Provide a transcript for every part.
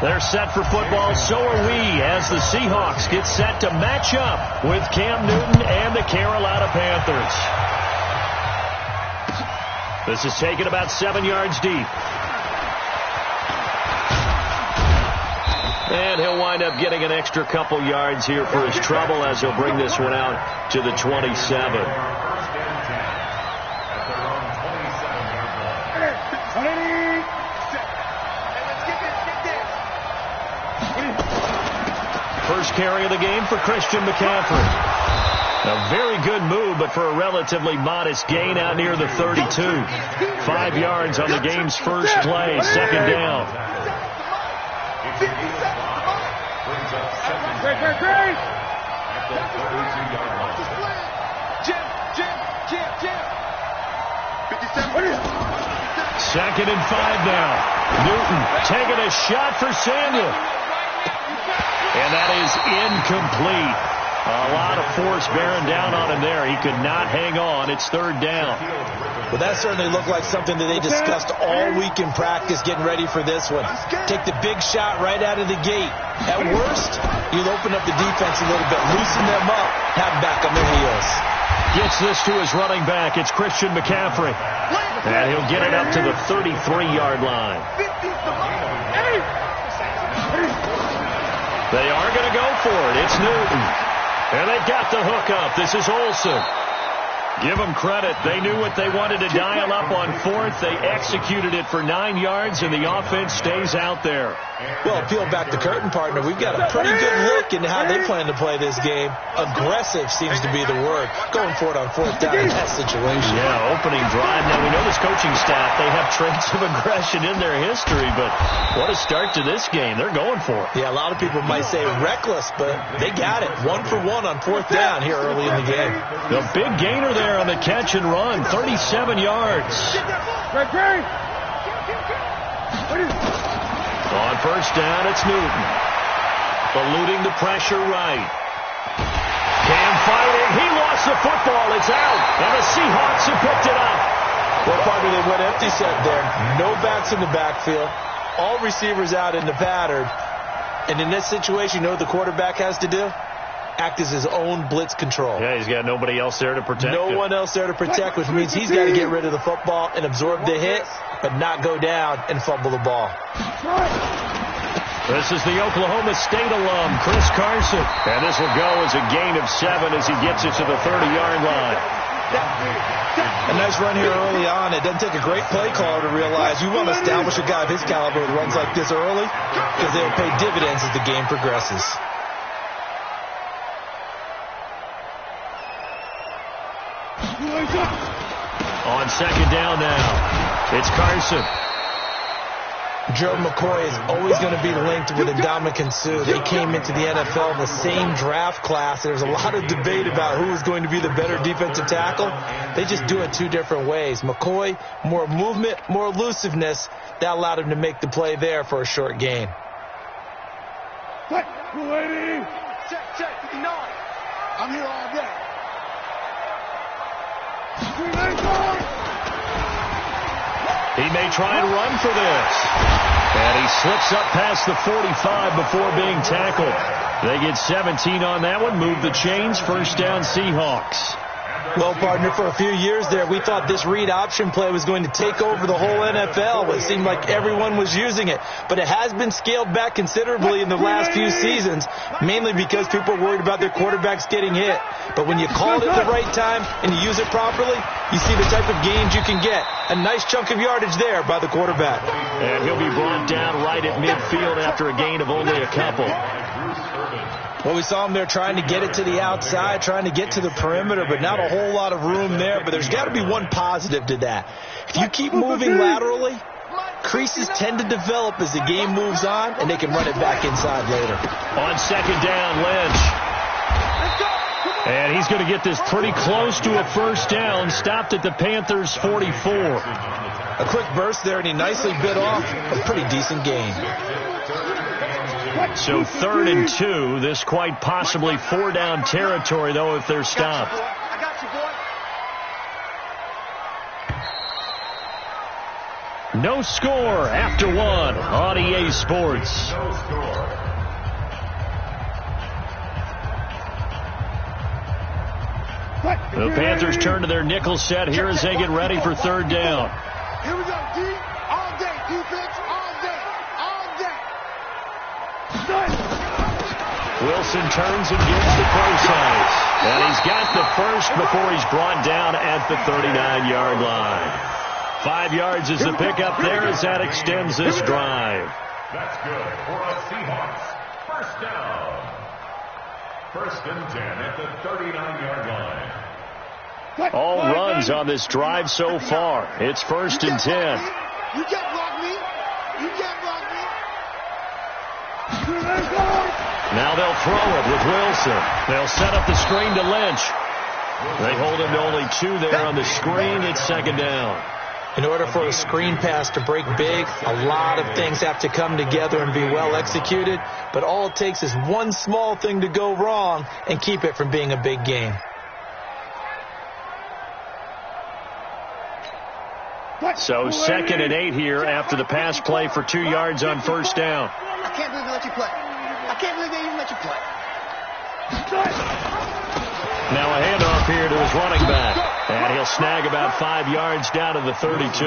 They're set for football, so are we, as the Seahawks get set to match up with Cam Newton and the Carolina Panthers. This is taken about 7 yards deep. And he'll wind up getting an extra couple yards here for his trouble as he'll bring this one out to the 27. First carry of the game for Christian McCaffrey. A very good move, but for a relatively modest gain out near the 32. 5 yards on the game's first play, second down. Second and 5 now. Newton taking a shot for Samuel. And that is incomplete. A lot of force bearing down on him there. He could not hang on. It's third down. Well, that certainly looked like something that they discussed all week in practice getting ready for this one. Take the big shot right out of the gate. At worst, you'll open up the defense a little bit, loosen them up, have back on their heels. Gets this to his running back. It's Christian McCaffrey. And he'll get it up to the 33-yard line. They are going to go for it. It's Newton. And they've got the hook up. This is Olsen. Give them credit. They knew what they wanted to dial up on fourth. They executed it for 9 yards, and the offense stays out there. Well, peel back the curtain, partner. We've got a pretty good look into how they plan to play this game. Aggressive seems to be the word. Going for it on fourth down in that situation. Yeah, opening drive. Now, we know this coaching staff, they have traits of aggression in their history, but what a start to this game. They're going for it. Yeah, a lot of people might say reckless, but they got it. 1 for 1 on fourth down here early in the game. The big gainer there on the catch and run, 37 yards. On first down, it's Newton. Eluding the pressure right. Cam fighting. He lost the football. It's out. And the Seahawks have picked it up. Well, partner, they went empty set there. No backs in the backfield. All receivers out in the pattern. And in this situation, you know what the quarterback has to do? Act as his own blitz control. Yeah, he's got nobody else there to protect him. No one else there to protect, which means he's got to get rid of the football and absorb the hit, but not go down and fumble the ball. This is the Oklahoma State alum, Chris Carson. And this will go as a gain of 7 as he gets it to the 30-yard line. A nice run here early on. It doesn't take a great play caller to realize you want to establish a guy of his caliber that runs like this early because they'll pay dividends as the game progresses. On second down now, it's Carson. Joe McCoy is always going to be linked with Ndamukong Suh. They came into the NFL in the same draft class. There's a lot of debate about who is going to be the better defensive tackle. They just do it 2 different ways. McCoy, more movement, more elusiveness. That allowed him to make the play there for a short gain. Check, check, 9. I'm here all day. He may try and run for this. And he slips up past the 45 before being tackled. They get 17 on that one. Move the chains. First down, Seahawks. Well, partner, for a few years there, we thought this read option play was going to take over the whole NFL. It seemed like everyone was using it. But it has been scaled back considerably in the last few seasons, mainly because people are worried about their quarterbacks getting hit. But when you call it at the right time and you use it properly, you see the type of gains you can get. A nice chunk of yardage there by the quarterback. And he'll be brought down right at midfield after a gain of only a couple. Well, we saw him there trying to get it to the outside, trying to get to the perimeter, but not a whole lot of room there. But there's got to be one positive to that. If you keep moving laterally, creases tend to develop as the game moves on, and they can run it back inside later. On second down, Lynch. And he's going to get this pretty close to a first down, stopped at the Panthers' 44. A quick burst there, and he nicely bit off a pretty decent gain. So 3rd and 2. This quite possibly 4-down territory, though, if they're stopped. No score after one on EA Sports. The Panthers turn to their nickel set here as they get ready for third down. Here we go, D. All day. Defense, all day. All day. Wilson turns and gives the process. And he's got the first before he's brought down at the 39-yard line. 5 yards is the pickup there as that extends this drive. That's good for a Seahawks. First down. First and 10 at the 39-yard line. All runs on this drive so far. It's first and 10. You can't block me. You can't block me. Now they'll throw it with Wilson. They'll set up the screen to Lynch. They hold him to only 2 there on the screen. It's second down. In order for a screen pass to break big, a lot of things have to come together and be well executed. But all it takes is one small thing to go wrong and keep it from being a big game. So second and 8 here after the pass play for 2 yards on first down. I can't believe they let you play. I can't believe they even let you play. Now a handoff here to his running back. And he'll snag about 5 yards down to the 32.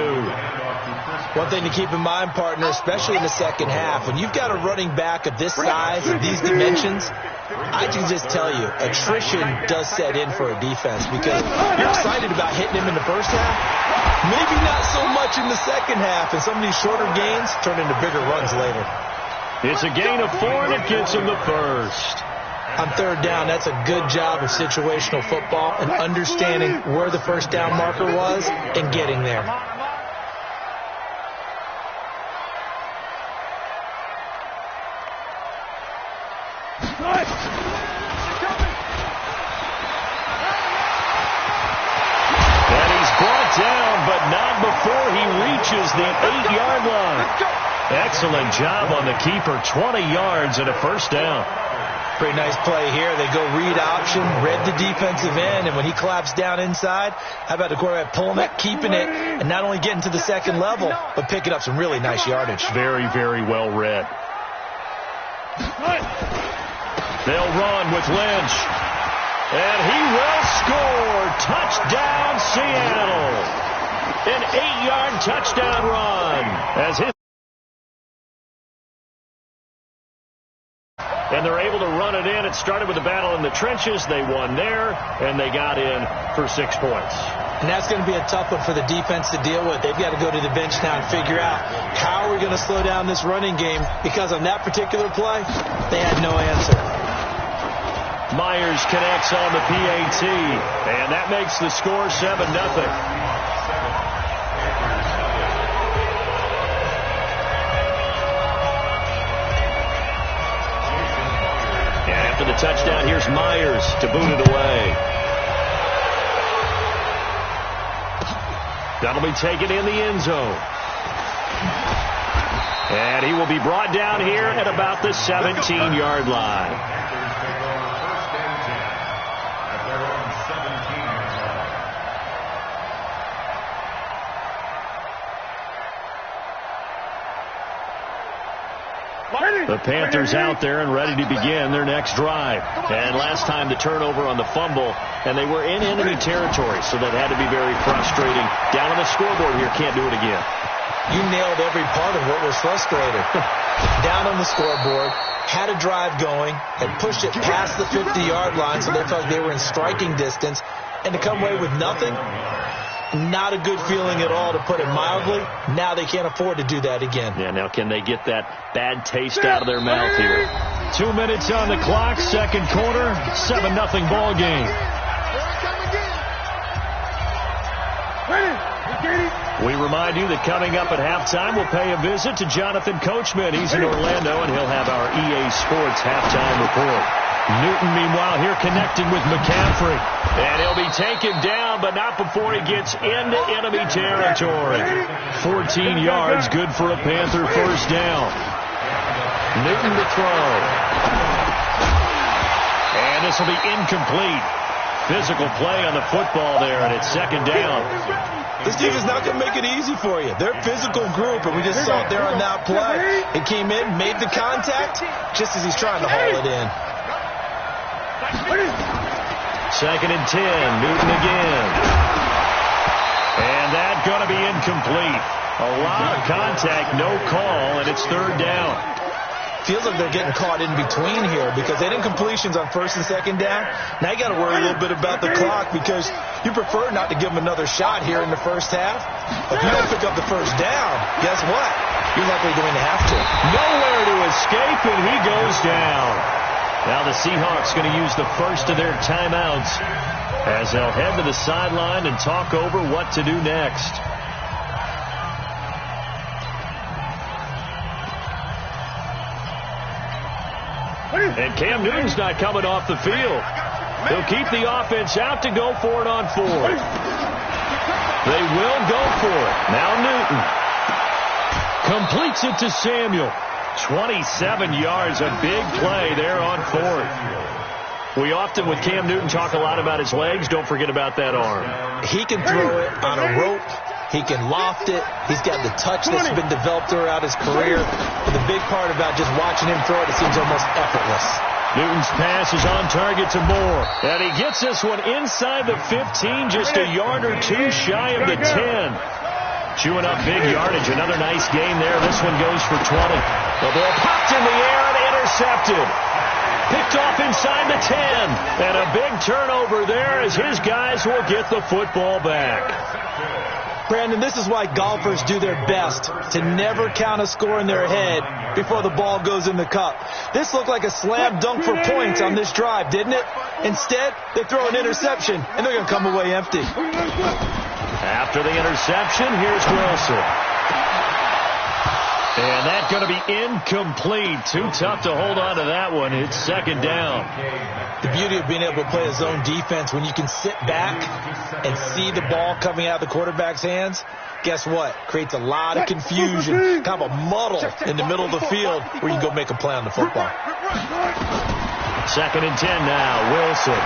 One thing to keep in mind, partner, especially in the second half, when you've got a running back of this size and these dimensions, I can just tell you, attrition does set in for a defense because you're excited about hitting him in the first half. Maybe not so much in the second half, and some of these shorter gains turn into bigger runs later. It's a gain of 4, and it gets him the first. On third down, that's a good job of situational football and understanding where the first down marker was and getting there. And he's brought down, but not before he reaches the 8-yard line. Excellent job on the keeper. 20 yards and a first down. Pretty nice play here. They go read option, read the defensive end, and when he collapsed down inside, how about the quarterback pulling it, keeping it, and not only getting to the second level, but picking up some really nice yardage. Very, very well read. They'll run with Lynch. And he will score. Touchdown, Seattle. An 8-yard touchdown run. And they're able to run it in. It started with a battle in the trenches. They won there, and they got in for 6 points. And that's going to be a tough one for the defense to deal with. They've got to go to the bench now and figure out how are we going to slow down this running game, because on that particular play, they had no answer. Myers connects on the PAT, and that makes the score 7-0. After the touchdown, here's Myers to boot it away. That'll be taken in the end zone. And he will be brought down here at about the 17-yard line. The Panthers out there and ready to begin their next drive. And last time the turnover on the fumble, and they were in enemy territory, so that had to be very frustrating. Down on the scoreboard here, can't do it again. You nailed every part of what was frustrating. Down on the scoreboard, had a drive going, had pushed it past the 50-yard line, so they felt they were in striking distance, and to come away with nothing, not a good feeling at all, to put it mildly. Now they can't afford to do that again. Yeah, now can they get that bad taste out of their mouth here? 2 minutes on the clock, second quarter, 7-0 ball game. We remind you that coming up at halftime, we'll pay a visit to Jonathan Coachman. He's in Orlando, and he'll have our EA Sports halftime report. Newton, meanwhile, here connected with McCaffrey. And he'll be taken down, but not before he gets into enemy territory. 14 yards, good for a Panther first down. Newton to throw. And this will be incomplete. physical play on the football there, and it's second down. This team is not going to make it easy for you. They're a physical group, and we just saw it there on that play. It came in, made the contact, just as he's trying to haul it in. Second and 10, Newton again. And that's going to be incomplete. A lot of contact, no call, and it's third down. Feels like they're getting caught in between here because they didn't completions on first and second down. Now you got to worry a little bit about the clock because you prefer not to give them another shot here in the first half. If you don't pick up the first down, guess what? You're likely going to have to. Nowhere to escape, and he goes down. Now the Seahawks going to use the first of their timeouts as they'll head to the sideline and talk over what to do next. And Cam Newton's not coming off the field. They'll keep the offense out to go for it on fourth. They will go for it. Now Newton completes it to Samuel. 27 yards, a big play there on fourth. We often, with Cam Newton, talk a lot about his legs. Don't forget about that arm. He can throw it on a rope. He can loft it. He's got the touch that's been developed throughout his career. But the big part about just watching him throw it, it seems almost effortless. Newton's pass is on target to Moore. And he gets this one inside the 15, just a yard or two shy of the 10. Chewing up big yardage. Another nice game there. This one goes for 20. The ball popped in the air and intercepted. Picked off inside the 10. And a big turnover there as his guys will get the football back. Brandon, this is why golfers do their best to never count a score in their head before the ball goes in the cup. This looked like a slam dunk for points on this drive, didn't it? Instead, they throw an interception, and they're going to come away empty. After the interception, here's Wilson. And that's going to be incomplete. Too tough to hold on to that one. It's second down. The beauty of being able to play a zone defense when you can sit back and see the ball coming out of the quarterback's hands, guess what? Creates a lot of confusion, kind of a muddle in the middle of the field where you can go make a play on the football. Second and 10 now, Wilson.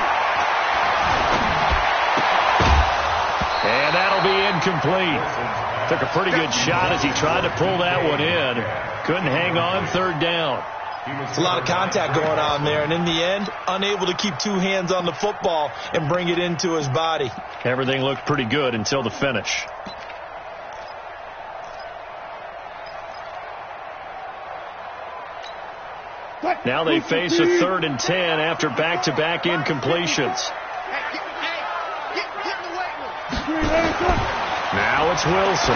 And that'll be incomplete. Took a pretty good shot as he tried to pull that one in. Couldn't hang on, third down. It's a lot of contact going on there, and in the end, unable to keep two hands on the football and bring it into his body. Everything looked pretty good until the finish. Now they face a third and 10 after back-to-back incompletions. Now it's Wilson.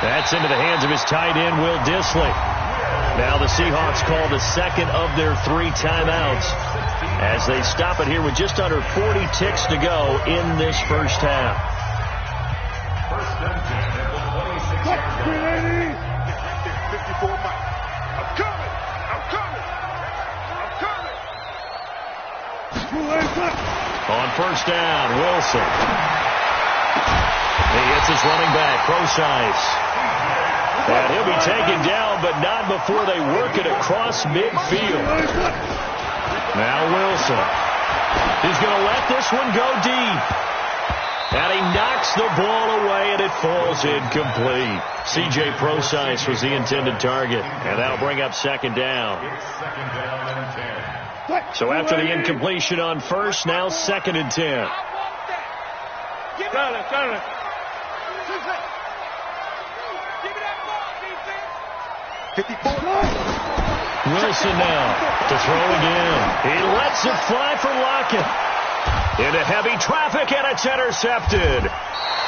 That's into the hands of his tight end, Will Dissly. Now the Seahawks call the second of their 3 timeouts as they stop it here with just under 40 ticks to go in this first half. First and 10 at the 26-yard line. 54 miles. I'm coming. On first down, Wilson. He hits his running back, Procise. And he'll be taken down, but not before they work it across midfield. Now Wilson. He's going to let this one go deep. And he knocks the ball away, and it falls incomplete. C.J. Procise was the intended target, and that'll bring up second down. It's second down and 10. So after the incompletion on first, now second and 10. Wilson now to throw again. He lets it fly for Lockett. Into heavy traffic, and it's intercepted.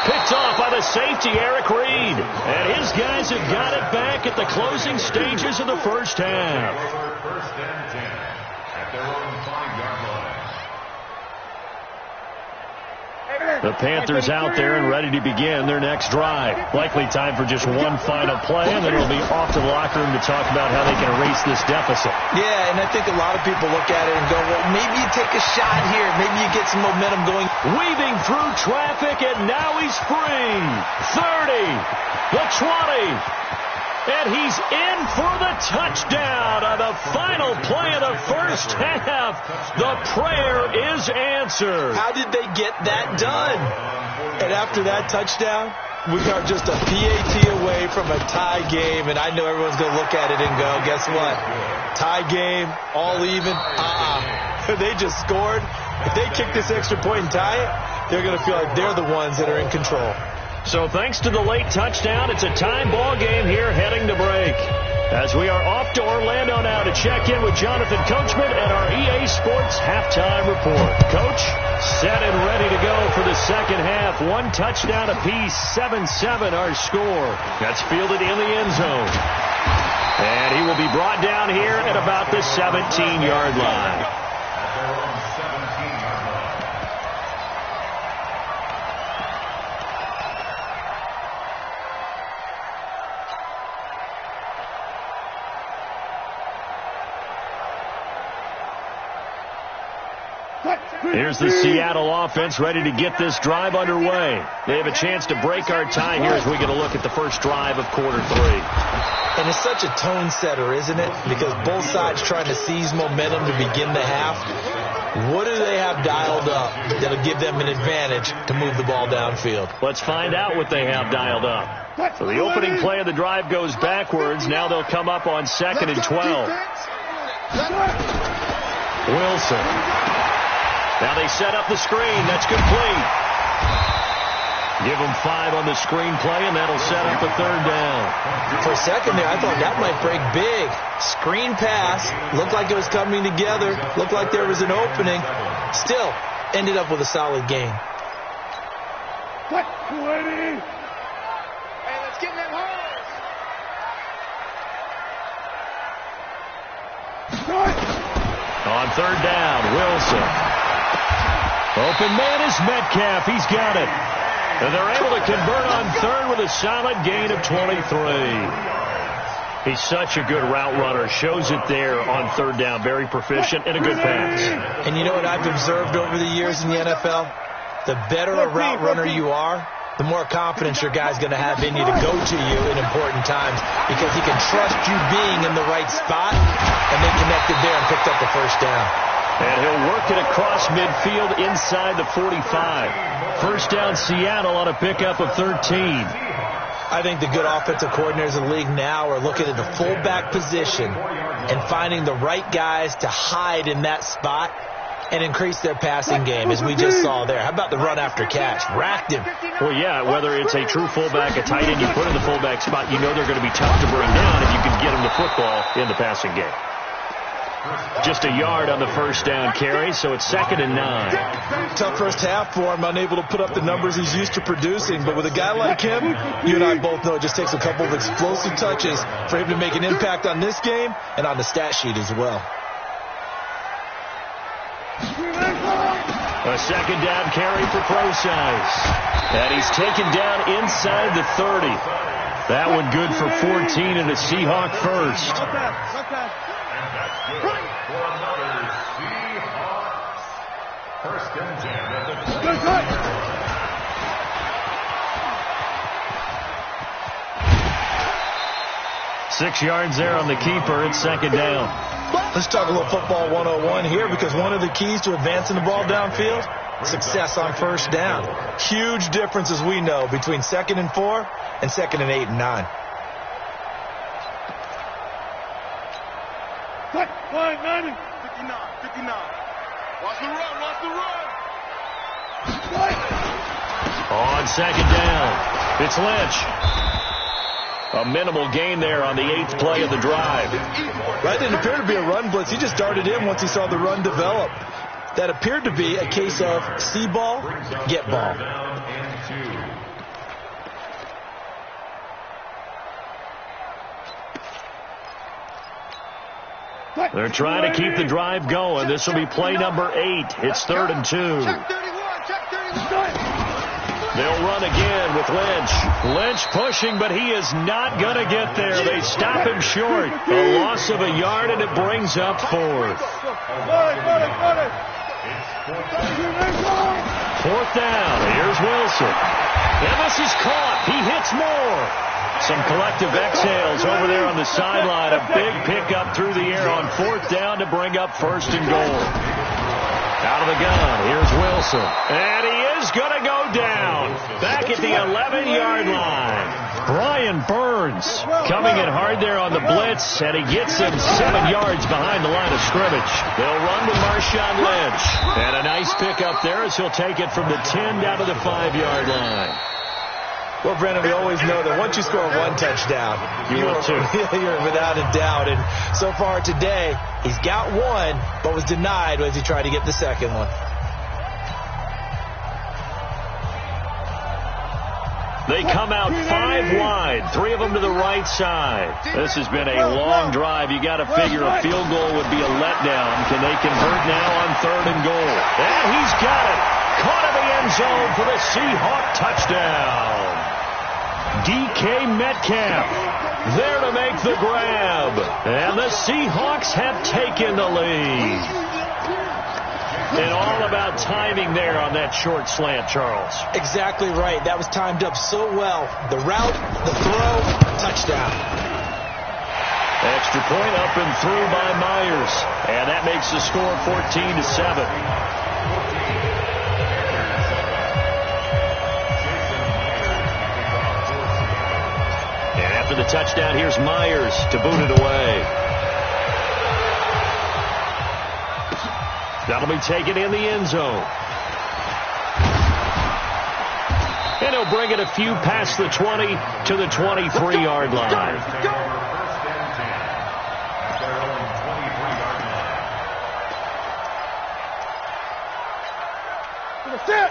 Picked off by the safety, Eric Reed. And his guys have got it back at the closing stages of the first half. First and 10 at their own 5-yard line. The Panthers out there and ready to begin their next drive. Likely time for just one final play, and then it'll be off to the locker room to talk about how they can erase this deficit. Yeah, and I think a lot of people look at it and go, well, maybe you take a shot here. Maybe you get some momentum going. Weaving through traffic, and now he's free. 30, the 20, and he's in for the touchdown on the the final play of the first half. The prayer is answered. How did they get that done? And after that touchdown, we are just a PAT away from a tie game, and I know everyone's going to look at it and go, guess what? Tie game, all even? They just scored. If they kick this extra point and tie it, they're going to feel like they're the ones that are in control. So thanks to the late touchdown, it's a time ball game here heading to break. As we are off to Orlando now to check in with Jonathan Coachman and our EA Sports halftime report. Coach, set and ready to go for the second half. One touchdown apiece, 7-7 our score. That's fielded in the end zone. And he will be brought down here at about the 17-yard line. Here's the Seattle offense ready to get this drive underway. They have a chance to break our tie here as we get a look at the first drive of quarter three. And it's such a tone setter, isn't it? Because both sides trying to seize momentum to begin the half. What do they have dialed up that'll give them an advantage to move the ball downfield? Let's find out what they have dialed up. So the opening play of the drive goes backwards. Now they'll come up on 2nd and 12. Wilson. Now they set up the screen. That's complete. Give them 5 on the screen play, and that'll set up a third down. For a second there, I thought that might break big. Screen pass. Looked like it was coming together. Looked like there was an opening. Still, ended up with a solid gain. Hey, let's get in that hole. On third down, Wilson. Open man is Metcalf. He's got it. And they're able to convert on third with a solid gain of 23. He's such a good route runner. Shows it there on third down. Very proficient and a good pass. And you know what I've observed over the years in the NFL? The better a route runner you are, the more confidence your guy's going to have in you to go to you in important times because he can trust you being in the right spot, and they connected there and picked up the first down. And he'll work it across midfield inside the 45. First down, Seattle on a pickup of 13. I think the good offensive coordinators in the league now are looking at the fullback position and finding the right guys to hide in that spot and increase their passing game, as we just saw there. How about the run after catch? Racked him. Well, yeah, whether it's a true fullback, a tight end you put in the fullback spot, you know they're going to be tough to bring down if you can get them the football in the passing game. Just a yard on the first down carry, so it's 2nd and 9. Tough first half for him, unable to put up the numbers he's used to producing. But with a guy like him, you and I both know it just takes a couple of explosive touches for him to make an impact on this game and on the stat sheet as well. A second down carry for Procise. And he's taken down inside the 30. That one good for 14 and a Seahawk first. For another Seahawks. First and 10 at the 6 yards there on the keeper. It's 2nd down. Let's talk a little football 101 here, because one of the keys to advancing the ball downfield, success on first down. Huge difference, as we know, between 2nd and 4 and 2nd and 8 and 9. Cut. 59. 59. Watch the run. On 2nd down, it's Lynch. A minimal gain there on the 8th play of the drive. That didn't appear to be a run blitz. He just darted in once he saw the run develop. That appeared to be a case of see ball, get ball. They're trying to keep the drive going. This will be play number 8. It's 3rd and 2. They'll run again with Lynch. Lynch pushing, but he is not going to get there. They stop him short. A loss of a yard, and it brings up 4th. 4th down. Here's Wilson. And this is caught. He hits more. Some collective exhales over there on the sideline. A big pickup through the air on 4th down to bring up 1st and goal. Out of the gun, here's Wilson. And he is going to go down. Back at the 11-yard line. Brian Burns coming in hard there on the blitz, and he gets him 7 yards behind the line of scrimmage. They'll run with Marshawn Lynch. And a nice pick up there as he'll take it from the 10 down to the 5-yard line. Well, Brennan, we always know that once you score 1 touchdown, you're without a doubt. And so far today, he's got 1, but was denied as he tried to get the second one. They come out 5 wide, 3 of them to the right side. This has been a long drive. You got to figure a field goal would be a letdown. Can they convert now on 3rd and goal? And he's got it. Caught in the end zone for the Seahawk touchdown. DK Metcalf there to make the grab. And the Seahawks have taken the lead. And all about timing there on that short slant, Charles. Exactly right. That was timed up so well. The route, the throw, touchdown. Extra point up and through by Myers. And that makes the score 14-7. And after the touchdown, here's Myers to boot it away. That'll be taken in the end zone. And he'll bring it a few past the 20 to the 23-yard line.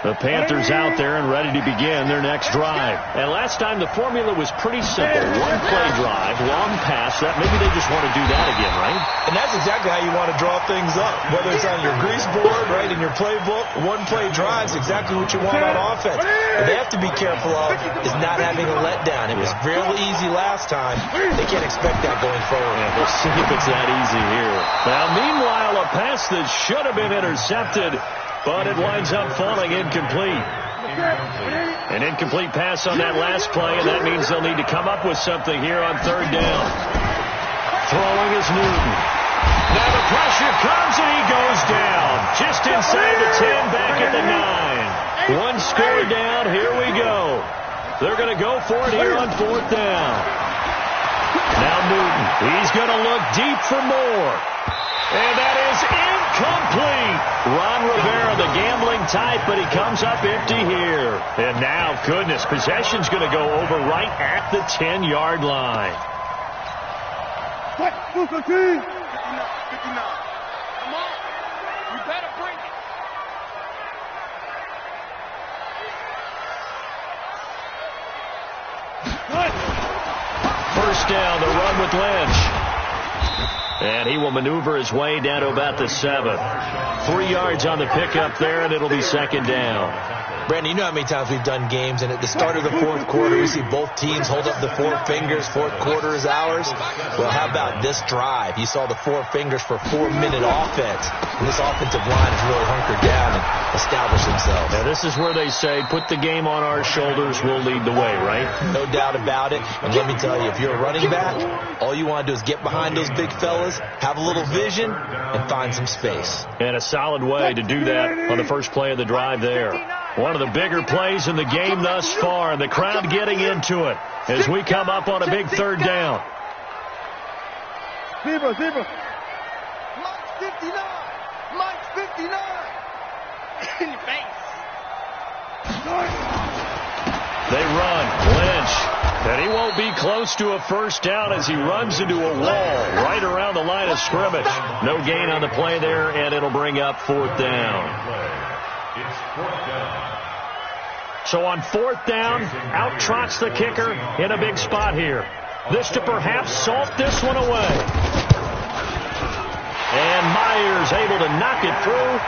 The Panthers out there and ready to begin their next drive. And last time the formula was pretty simple. 1-play drive, long pass. That maybe they just want to do that again, right? And that's exactly how you want to draw things up. Whether it's on your grease board, right, in your playbook, 1-play drives, exactly what you want on offense. What they have to be careful of is not having a letdown. It was real easy last time. They can't expect that going forward. Yeah, we'll see if it's that easy here. Now, meanwhile, a pass that should have been intercepted, but it winds up falling incomplete. An incomplete pass on that last play, and that means they'll need to come up with something here on 3rd down. Throwing is Newton. Now the pressure comes, and he goes down. Just inside the 10, back at the 9. 1 score down, here we go. They're going to go for it here on 4th down. Now Newton, he's going to look deep for more. And that is incomplete. Ron Rivera, the gambling type, but he comes up empty here. And now, goodness, possession's going to go over right at the 10-yard line. What? 59. Come on. You better bring it. First down, the run with Lynch. And he will maneuver his way down to about the 7. 3 yards on the pickup there, and it'll be 2nd down. Brandon, you know how many times we've done games, and at the start of the 4th quarter, we see both teams hold up the 4 fingers. 4th quarter is ours. Well, how about this drive? You saw the 4 fingers for 4-minute offense. And this offensive line has really hunkered down and established themselves. Now, this is where they say, put the game on our shoulders, we'll lead the way, right? No doubt about it. And let me tell you, if you're a running back, all you want to do is get behind those big fellas, have a little vision, and find some space. And a solid way to do that on the first play of the drive there. One of the bigger plays in the game thus far, and the crowd getting into it as we come up on a big 3rd down. Zebra. Mike's 59. Mike's 59. In your face. They run. Lynch. And he won't be close to a first down as he runs into a wall right around the line of scrimmage. No gain on the play there, and it'll bring up 4th down. It's 4th down. So on 4th down, out trots the kicker in a big spot here. This to perhaps salt this one away. And Myers able to knock it through,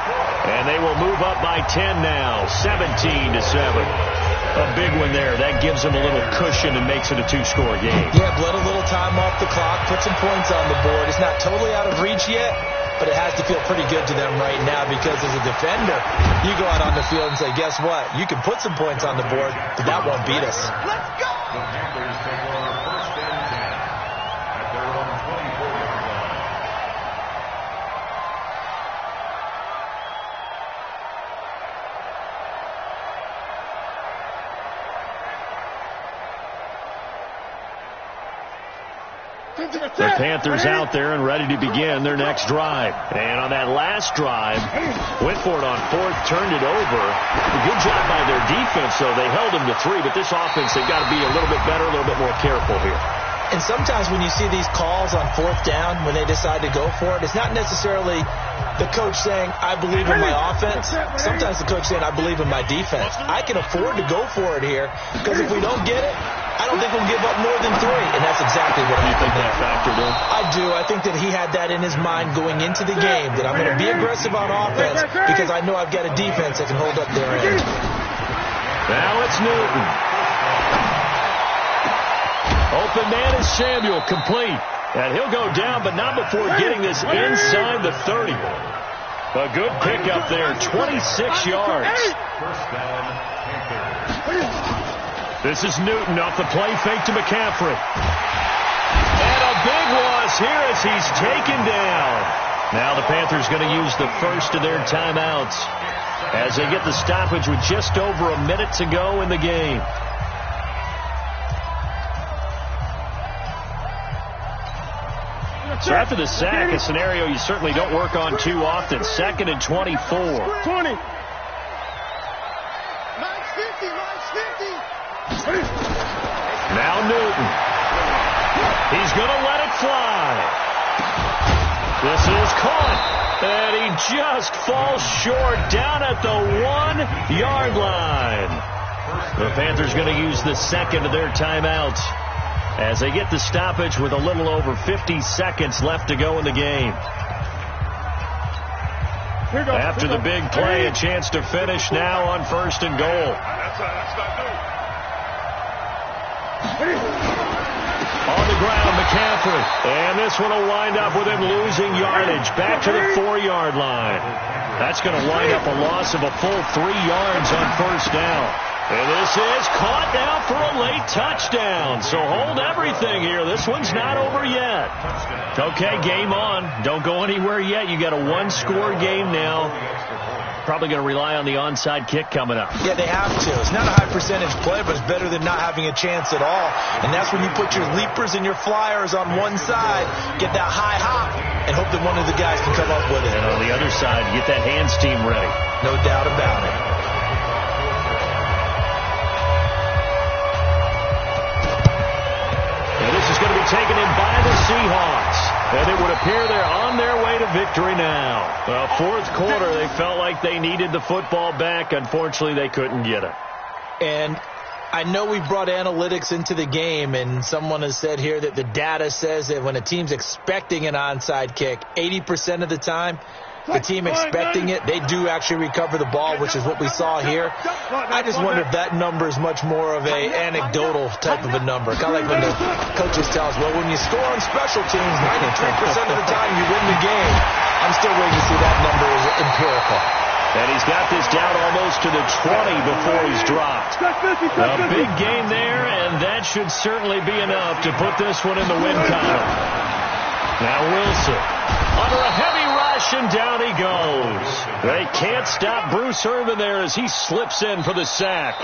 and they will move up by 10 now, 17-7. A big one there. That gives them a little cushion and makes it a 2-score game. Yeah, bled a little time off the clock, put some points on the board. It's not totally out of reach yet, but it has to feel pretty good to them right now because as a defender, you go out on the field and say, guess what? You can put some points on the board, but that won't beat us. Let's go! The Panthers take over 1st and 10 at their own 24-yard line. The Panthers out there and ready to begin their next drive. And on that last drive, went for it on fourth, turned it over. A good job by their defense, though. They held them to 3, but this offense, they've got to be a little bit better, a little bit more careful here. And sometimes when you see these calls on fourth down, when they decide to go for it, it's not necessarily the coach saying, I believe in my offense. Sometimes the coach saying, I believe in my defense. I can afford to go for it here because if we don't get it, I don't think we'll give up more than 3. And that's exactly what I think that factored in. I do. I think that he had that in his mind going into the game, that I'm going to be aggressive on offense because I know I've got a defense that can hold up their end. Now it's Newton. Open man is Samuel, complete. And he'll go down, but not before getting this inside the 30. A good pickup there, 26 yards. This is Newton off the play fake to McCaffrey. And a big loss here as he's taken down. Now the Panthers going to use the first of their timeouts as they get the stoppage with just over a minute to go in the game. So after the sack, a scenario you certainly don't work on too often. 2nd and 24. 20. Now Newton. He's going to let it fly. This is caught. And he just falls short down at the 1-yard line. The Panthers going to use the second of their timeouts as they get the stoppage with a little over 50 seconds left to go in the game. After the big play, a chance to finish now on 1st and goal. On the ground, McCaffrey. And this one will wind up with him losing yardage back to the 4-yard line. That's going to wind up a loss of a full 3 yards on 1st down. And this is caught now for a late touchdown. So hold everything here. This one's not over yet. Okay, game on. Don't go anywhere yet. You got a 1-score game now. Probably going to rely on the onside kick coming up. Yeah, they have to. It's not a high percentage play, but it's better than not having a chance at all. And that's when you put your leapers and your flyers on one side, get that high hop, and hope that one of the guys can come up with it. And on the other side, get that hands team ready. No doubt about it. And this is going to be taken in by the Seahawks. And it would appear they're on their way to victory now. Well, 4th quarter, they felt like they needed the football back. Unfortunately, they couldn't get it. And I know we brought analytics into the game, and someone has said here that the data says that when a team's expecting an onside kick, 80% of the time, the team expecting it, they do actually recover the ball, which is what we saw here. I just wonder if that number is much more of a anecdotal type of a number. Kind of like when the coaches tell us, well, when you score on special teams, 93% of the time you win the game. I'm still waiting to see that number is empirical. And he's got this down almost to the 20 before he's dropped. A big gain there, and that should certainly be enough to put this one in the win column. Now Wilson under a heavy rush, and down he goes. They can't stop Bruce Irvin there as he slips in for the sack.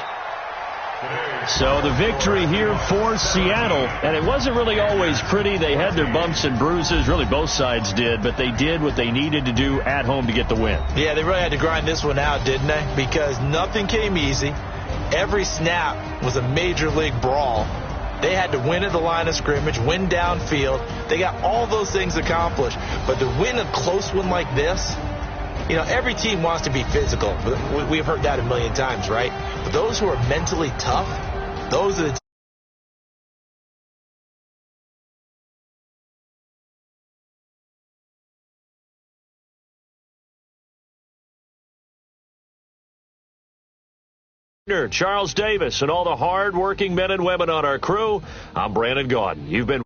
So the victory here for Seattle, and it wasn't really always pretty. They had their bumps and bruises. Really, both sides did, but they did what they needed to do at home to get the win. Yeah, they really had to grind this one out, didn't they? Because nothing came easy. Every snap was a major league brawl. They had to win at the line of scrimmage, win downfield. They got all those things accomplished. But to win a close one like this, you know, every team wants to be physical. We've heard that a million times, right? But those who are mentally tough, those are the Charles Davis and all the hard-working men and women on our crew. I'm Brandon Gaudin. You've been